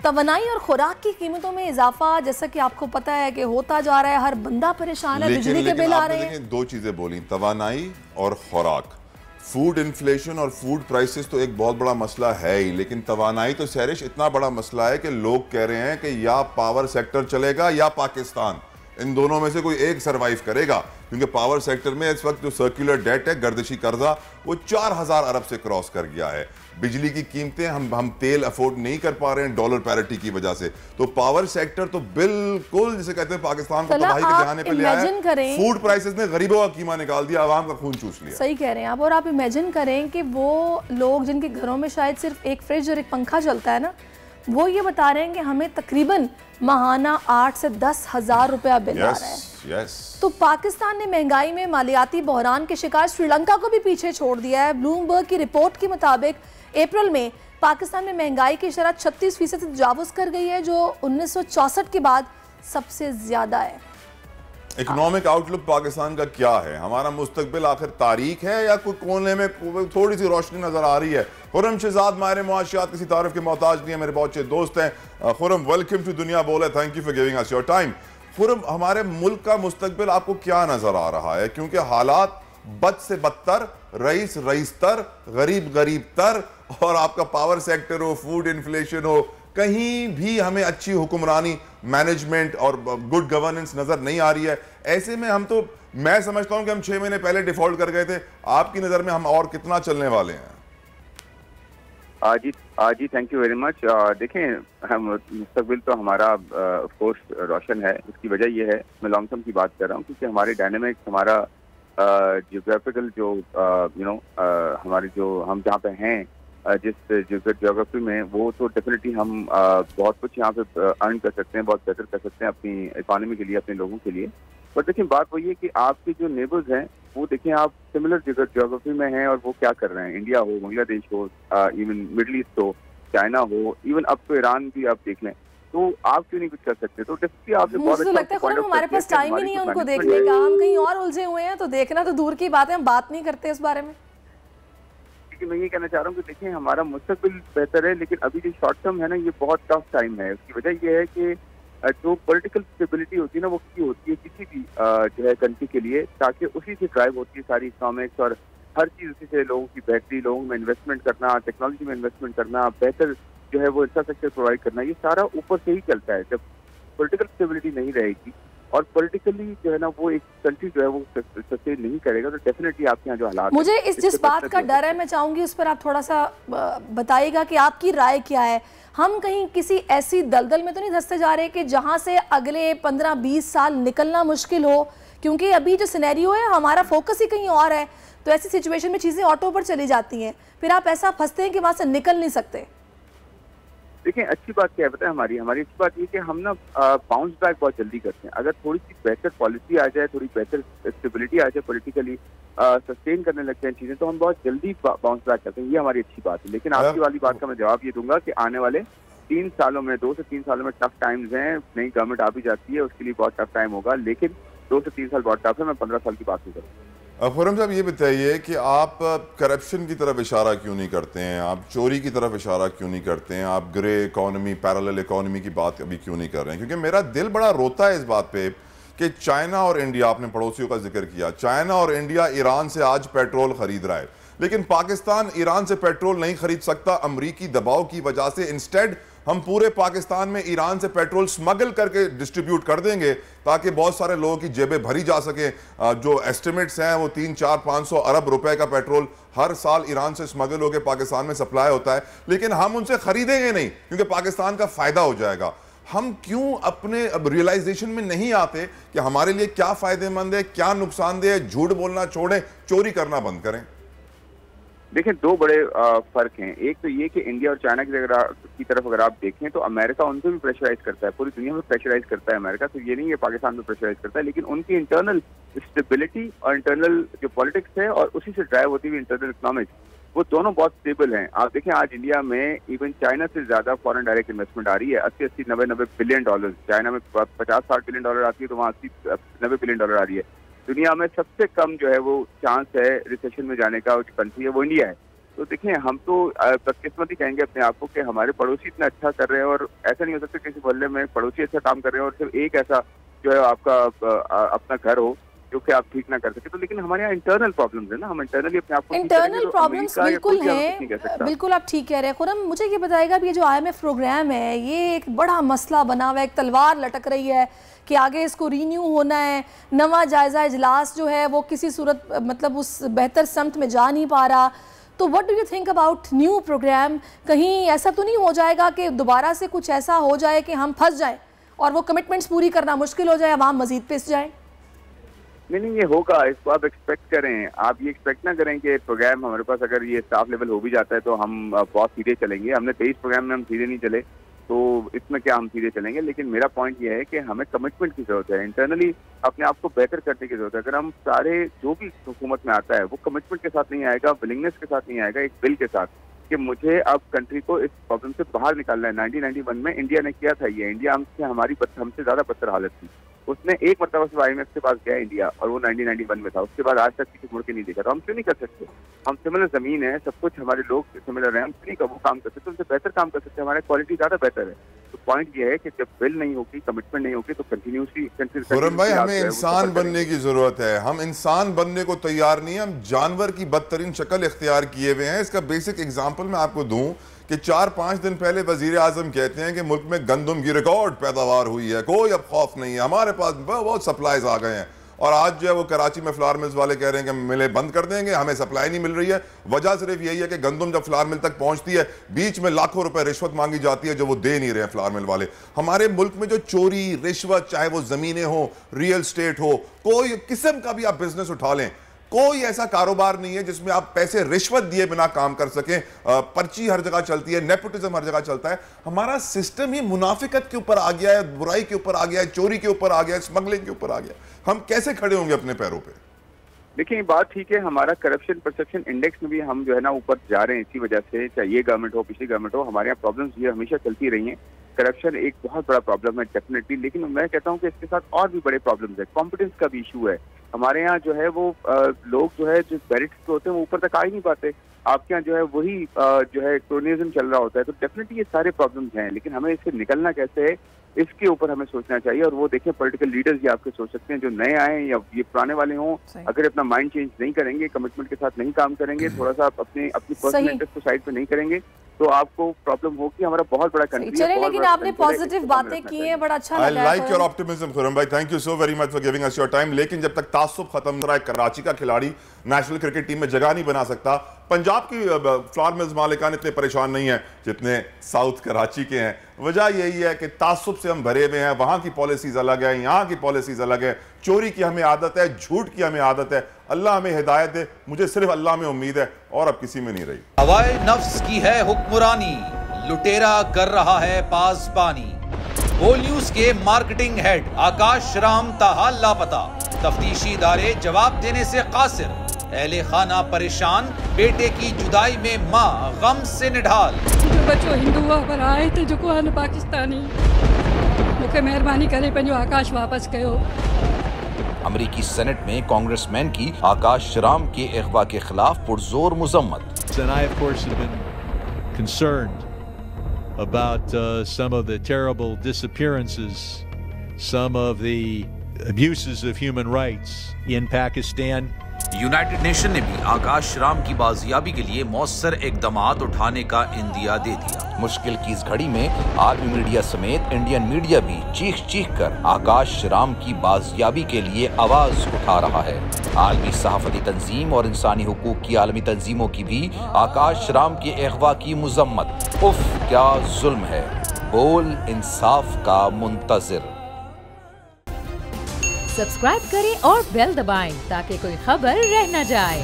तवानाई और खुराक की कीमतों में इजाफा जैसा कि आपको पता है कि होता जा रहा है, हर बंदा परेशान है, बिजली के बिल आ रहे हैं। दो चीजें बोली, तवानाई और खुराक। फूड इन्फ्लेशन और फूड प्राइसेस तो एक बहुत बड़ा मसला है ही, लेकिन तवानाई तो सैरिश इतना बड़ा मसला है कि लोग कह रहे हैं कि या पावर सेक्टर चलेगा या पाकिस्तान, इन दोनों में से कोई एक सरवाइव करेगा। क्योंकि पावर सेक्टर में इस वक्त जो सर्कुलर डेट है, गर्दिशी कर्जा, वो 4000 अरब से क्रॉस कर गया है। बिजली की कीमतें हम तेल अफोर्ड नहीं कर पा रहे हैं डॉलर पैरिटी की वजह से। तो पावर सेक्टर तो बिल्कुल जिसे कहते हैं पाकिस्तान को तबाही के जहाने पे ले आया। फूड प्राइसेस ने गरीबों का कीमा निकाल दिया, आवाम का खून चूस लिया। सही कह रहे हैं आप। और आप इमेजिन करें कि वो लोग जिनके घरों में शायद सिर्फ एक फ्रिज और एक पंखा चलता है ना, वो ये बता रहे हैं कि हमें तकरीबन माहाना 8 से 10 हज़ार रुपया बिल आ रहा है। तो पाकिस्तान ने महंगाई में मालियाती बहरान के शिकार श्रीलंका को भी पीछे छोड़ दिया है। ब्लूमबर्ग की रिपोर्ट के मुताबिक अप्रैल में पाकिस्तान में महंगाई की शरह 36% से तजावुज कर गई है, जो 1964 के बाद सबसे ज्यादा है। इकोनॉमिक आउटलुक पाकिस्तान का क्या है? हमारा मुस्तकबिल आखिर तारीख है या कोई कोने में थोड़ी सी रोशनी नजर आ रही है? खुरम शहजाद माहिर मुआशियात किसी तारीफ के मोहताज नहीं है, मेरे बहुत अच्छे दोस्त हैं। खुरम, वेलकम टू दुनिया बोले, thank you for giving us your time. Khurram, हमारे मुल्क का मुस्तकबिल आपको क्या नजर आ रहा है? क्योंकि हालात बद से बदतर, रईस रईसतर, गरीब गरीब तर, और आपका पावर सेक्टर हो, फूड इन्फ्लेशन हो, कहीं भी हमें अच्छी हुक्मरानी, मैनेजमेंट और गुड गवर्नेंस नजर नहीं आ रही है। ऐसे में मैं समझता हूं कि हम 6 महीने पहले डिफॉल्ट कर गए थे। आपकी नजर में हम और कितना चलने वाले हैं? जी थैंक यू वेरी मच। देखें, हम मुस्तकबिल तो हमारा ऑफ कोर्स रोशन है। उसकी वजह यह है, मैं लॉन्ग टर्म की बात कर रहा हूँ, क्योंकि हमारे डायनेमिक्स, हमारा जियोग्राफिकल जो हमारे जो हम जहाँ पे हैं, जिस जियोग्राफी में, वो तो डेफिनेटली हम बहुत कुछ यहाँ पे अर्न कर सकते हैं, बहुत बेहतर कर सकते हैं अपनी इकोनॉमी के लिए, अपने लोगों के लिए। बट देखिए, बात वही है कि आपके जो नेबर्स हैं, वो देखें आप सिमिलर जियोग्राफी में हैं और वो क्या कर रहे हैं। इंडिया हो, बांग्लादेश हो, इवन मिडल ईस्ट हो, चाइना हो, इवन अब तो ईरान भी आप देख लें, तो आप क्यों नहीं कुछ कर सकते? तो डेफिनेटली आपने बहुत अच्छा लगता है हमारे पास टाइम ही नहीं है उनको देखने का, हम कहीं और उलझे हुए हैं, तो देखना तो दूर की बात है, हम बात नहीं करते इस बारे में। मैं ये कहना चाह रहा हूँ कि देखिए, हमारा मुस्तकबिल बेहतर है, लेकिन अभी जो शॉर्ट टर्म है ना, ये बहुत टफ टाइम है। उसकी वजह ये है कि जो पॉलिटिकल स्टेबिलिटी होती है ना, वो की होती है किसी भी जो है कंट्री के लिए, ताकि उसी से ड्राइव होती है सारी इकोनॉमिक्स और हर चीज़। उसी से लोगों की बेहतरी, लोगों में इन्वेस्टमेंट करना, टेक्नोलॉजी में इन्वेस्टमेंट करना, बेहतर जो है वो इंफ्रास्ट्रक्चर प्रोवाइड करना, ये सारा ऊपर से ही चलता है। जब पॉलिटिकल स्टेबिलिटी नहीं रहेगी और पॉलिटिकली जो है ना वो एक कंट्री जो है वो सस्टेन नहीं करेगा, तो डेफिनेटली आपके यहाँ जो हालात, मुझे जिस बात का डर है, मैं चाहूंगी उस पर आप थोड़ा सा बताइएगा कि आपकी राय क्या है। हम कहीं किसी ऐसी दलदल में तो नहीं धंसते जा रहे कि जहां से अगले 15-20 साल निकलना मुश्किल हो? क्योंकि अभी जो सिनेरियो है, हमारा फोकस ही कहीं और है, तो ऐसी सिचुएशन में चीजें ऑटो पर चली जाती हैं, फिर आप ऐसा फंसते हैं कि वहां से निकल नहीं सकते। देखिए, अच्छी बात क्या है पता है, हमारी अच्छी बात ये कि हम ना बाउंस बैक बहुत जल्दी करते हैं। अगर थोड़ी सी बेहतर पॉलिसी आ जाए, थोड़ी बेहतर स्टेबिलिटी आ जाए, पॉलिटिकली सस्टेन करने लगते हैं चीजें, तो हम बहुत जल्दी बाउंस बैक करते हैं। ये हमारी अच्छी बात है। लेकिन आपकी वाली बात का मैं जवाब ये दूंगा कि आने वाले 3 सालों में, 2 से 3 सालों में टफ टाइम्स हैं। नई गवर्नमेंट आ भी जाती है, उसके लिए बहुत टफ टाइम होगा, लेकिन 2 से 3 साल बहुत टफ है। मैं 15 साल की बात नहीं करूँगा। खुरम साहब, ये बताइए कि आप करप्शन की तरफ इशारा क्यों नहीं करते हैं? आप चोरी की तरफ इशारा क्यों नहीं करते हैं? आप ग्रे इकोनॉमी, पैरेलल इकोनॉमी की बात अभी क्यों नहीं कर रहे हैं? क्योंकि मेरा दिल बड़ा रोता है इस बात पे कि चाइना और इंडिया, आपने पड़ोसियों का जिक्र किया, चाइना और इंडिया ईरान से आज पेट्रोल खरीद रहा है, लेकिन पाकिस्तान ईरान से पेट्रोल नहीं खरीद सकता अमरीकी दबाव की वजह से। इंस्टेड हम पूरे पाकिस्तान में ईरान से पेट्रोल स्मगल करके डिस्ट्रीब्यूट कर देंगे, ताकि बहुत सारे लोगों की जेबें भरी जा सके। जो एस्टिमेट्स हैं वो 300-400-500 अरब रुपए का पेट्रोल हर साल ईरान से स्मगल होकर पाकिस्तान में सप्लाई होता है, लेकिन हम उनसे खरीदेंगे नहीं क्योंकि पाकिस्तान का फायदा हो जाएगा। हम क्यों अपने अब रियलाइजेशन में नहीं आते कि हमारे लिए क्या फायदेमंद है, क्या नुकसानदेह है? झूठ बोलना छोड़ें, चोरी करना बंद करें। देखिए, 2 बड़े फर्क हैं। एक तो ये कि इंडिया और चाइना की तरफ अगर आप देखें, तो अमेरिका उनको भी प्रेशराइज करता है, पूरी दुनिया में प्रेशराइज करता है अमेरिका। तो ये नहीं है पाकिस्तान में प्रेशराइज करता है, लेकिन उनकी इंटरनल स्टेबिलिटी और इंटरनल जो पॉलिटिक्स है और उसी से ड्राइव होती हुई इंटरनल इकोनॉमिक्स, वो दोनों बहुत स्टेबल हैं। आप देखें, आज इंडिया में इवन चाइना से ज्यादा फॉरेन डायरेक्ट इन्वेस्टमेंट आ रही है। 80-90 बिलियन डॉलर। चाइना में 50-60 बिलियन डॉलर आती है, तो वहाँ 80-90 बिलियन डॉलर आ रही है। दुनिया में सबसे कम जो है वो चांस है रिसेशन में जाने का, कंट्री है वो इंडिया है। तो देखिए हम तो बदकिस्मत ही कहेंगे अपने आप को कि हमारे पड़ोसी इतना अच्छा कर रहे हैं, और ऐसा नहीं हो सकता किसी मोहल्ले में पड़ोसी अच्छा काम कर रहे हैं और सिर्फ एक ऐसा जो है आपका अपना घर हो जो कि आप ठीक ना कर सके। तो लेकिन हमारे यहाँ इंटरनल प्रॉब्लम्स है ना, हम इंटरनली अपने आप को इंटरनल प्रॉब्लम्स बिल्कुल हैं, बिल्कुल आप ठीक कह रहे हैं। खुरम, मुझे ये बताएगा कि ये जो IMF प्रोग्राम है ये एक बड़ा मसला बना हुआ है, एक तलवार लटक रही है कि आगे इसको रीन्यू होना है, नवा जायजा इजलास जो है वो किसी सूरत मतलब उस बेहतर समत में जा नहीं पा रहा। तो what do you think about new programme? कहीं ऐसा तो नहीं हो जाएगा कि दोबारा से कुछ ऐसा हो जाए कि हम फंस जाएं और वो कमिटमेंट्स पूरी करना मुश्किल हो जाए, आवाम मजीद पिस जाए? नहीं, ये होगा, इसको आप एक्सपेक्ट करें। आप ये एक्सपेक्ट ना करें कि प्रोग्राम हमारे पास अगर ये स्टाफ लेवल हो भी जाता है तो हम बहुत सीधे चलेंगे। हमने 23 प्रोग्राम में हम सीधे नहीं चले, तो इसमें क्या हम सीधे चलेंगे। लेकिन मेरा पॉइंट ये है कि हमें कमिटमेंट की जरूरत है, इंटरनली अपने आप को बेहतर करने की जरूरत है। अगर हम सारे जो भी हुकूमत में आता है वो कमिटमेंट के साथ नहीं आएगा, विलिंगनेस के साथ नहीं आएगा, एक बिल के साथ कि मुझे अब कंट्री को इस प्रॉब्लम से बाहर निकालना है। 1991 में इंडिया ने किया था ये, इंडिया हमसे ज्यादा बदतर हालत थी। उसने एक मरतबा सिर्फ IMF के पास गया इंडिया, और वो 1991 में था। उसके बाद आज तक किसी मुड़ के नहीं देखा। तो हम क्यों नहीं कर सकते? हम सिमिलर जमीन है, सब कुछ हमारे लोग सिमिलर हैं, हम क्यों नहीं वो काम कर सकते? उनसे बेहतर काम कर सकते हैं, हमारी क्वालिटी ज्यादा बेहतर है। तो पॉइंट ये है कि जब बिल नहीं होगी, कमिटमेंट नहीं होगी, तो कंटिन्यूसली खुरम भाई हमें इंसान बनने की जरूरत है। हम इंसान बनने को तैयार नहीं है, हम जानवर की बदतरीन शक्ल इख्तियार किए हुए हैं। इसका बेसिक एग्जाम्पल मैं आपको दूं कि 4-5 दिन पहले वजीर आजम कहते हैं कि मुल्क में गंदम की रिकॉर्ड पैदावार हुई है, कोई अब खौफ नहीं है, हमारे पास बहुत सप्लाईज आ गए हैं। और आज जो है वो कराची में फ्लावर मिल्स वाले कह रहे हैं कि मिलें बंद कर देंगे, हमें सप्लाई नहीं मिल रही है। वजह सिर्फ यही है कि गंदम जब फ्लावर मिल तक पहुंचती है बीच में लाखों रुपए रिश्वत मांगी जाती है जो वो दे नहीं रहे हैं फ्लावर मिल वाले। हमारे मुल्क में जो चोरी, रिश्वत, चाहे वो जमीनें हो, रियल स्टेट हो, कोई किस्म का भी आप बिजनेस उठा लें, कोई ऐसा कारोबार नहीं है जिसमें आप पैसे रिश्वत दिए बिना काम कर सकें। पर्ची हर जगह चलती है, नेपोटिज्म हर जगह चलता है। हमारा सिस्टम ही मुनाफिकत के ऊपर आ गया है, बुराई के ऊपर आ गया है, चोरी के ऊपर आ गया है, स्मगलिंग के ऊपर आ गया। हम कैसे खड़े होंगे अपने पैरों पे? देखिए बात ठीक है, हमारा करप्शन परसेप्शन इंडेक्स में भी हम जो है ना ऊपर जा रहे हैं। इसी वजह से चाहे ये गवर्नमेंट हो, पिछली गवर्नमेंट हो, हमारे यहाँ प्रॉब्लम्स ये हमेशा चलती रही हैं। करप्शन एक बहुत बड़ा प्रॉब्लम है डेफिनेटली, लेकिन मैं कहता हूँ कि इसके साथ और भी बड़े प्रॉब्लम्स है। कॉम्पिटेंस का भी इशू है। हमारे यहाँ जो है वो लोग जो है जो बैरिट्स पे होते हैं वो ऊपर तक आ ही नहीं पाते। आपके यहाँ जो है वही जो है क्रोनिज्म चल रहा होता है। तो डेफिनेटली ये सारे प्रॉब्लम्स हैं, लेकिन हमें इससे निकलना कैसे है इसके ऊपर हमें सोचना चाहिए। और वो देखें पॉलिटिकल लीडर्स ये आपके सोच सकते हैं, जो नए आए या ये पुराने वाले हों, अगर अपना माइंड चेंज नहीं करेंगे, कमिटमेंट के साथ नहीं काम करेंगे, थोड़ा सा अपनी पर्सनल इंटरेस्ट को साइड पे नहीं करेंगे, तो आपको प्रॉब्लम होगी। हमारा बहुत बड़ा कंट्री है। लेकिन आपने पॉजिटिव बातें की हैं, बड़ा अच्छा लगा। I like your optimism Khurram भाई, thank you so very much for giving us your time. लेकिन जब तक तासुब खत्म हो रहा है, कराची का खिलाड़ी नेशनल क्रिकेट टीम में जगह नहीं बना सकता। पंजाब की फ्लावर मिल्स मालिकान इतने परेशान नहीं है जितने साउथ कराची के हैं। वजह यही है कि तासुब से हम भरे हुए हैं, वहां की पॉलिसीज अलग है, यहाँ की पॉलिसीज अलग है। चोरी की हमें आदत है, झूठ की हमें आदत है। अल्लाह हमें हिदायत दे, मुझे सिर्फ अल्लाह में उम्मीद है और अब किसी में नहीं रही। हवाए नफ्स की है हुक्मरानी, लुटेरा कर रहा है पासबानी। बोल न्यूज के मार्केटिंग हेड आकाश राम ताहा लापता, तफ्तीशी इदारे जवाब देने से कासिर, अहले खाना परेशान, बेटे की जुदाई में माँ गम से निढाल। जो बच्चो हिंदू पर आए थे जो को पाकिस्तानी, मुझे मेहरबानी करे पंहिंजो आकाश वापस कयो। अमेरिकी सेनेट में कांग्रेसमैन की आकाश राम के अगवा के खिलाफ पुरजोर मुजम्मत। And I, of course, have been concerned about some of the terrible disappearances, some of the abuses of human rights in Pakistan. United nation ने भी आकाश राम की बाजियाबी के लिए मौसर इकदामात उठाने का इंदिया दे दिया। मुश्किल की इस घड़ी में आर्मी मीडिया समेत इंडियन मीडिया भी चीख कर आकाश राम की बाजियाबी के लिए आवाज उठा रहा है। आलमी सहाफती तंजीम और इंसानी हुकूक की आलमी तंजीमों की भी आकाश राम के अगवा की मुजम्मत। उफ क्या जुल्म है, बोल इंसाफ का मुंतजिर। सब्सक्राइब करें और बेल दबाएं ताकि कोई खबर रह न जाए।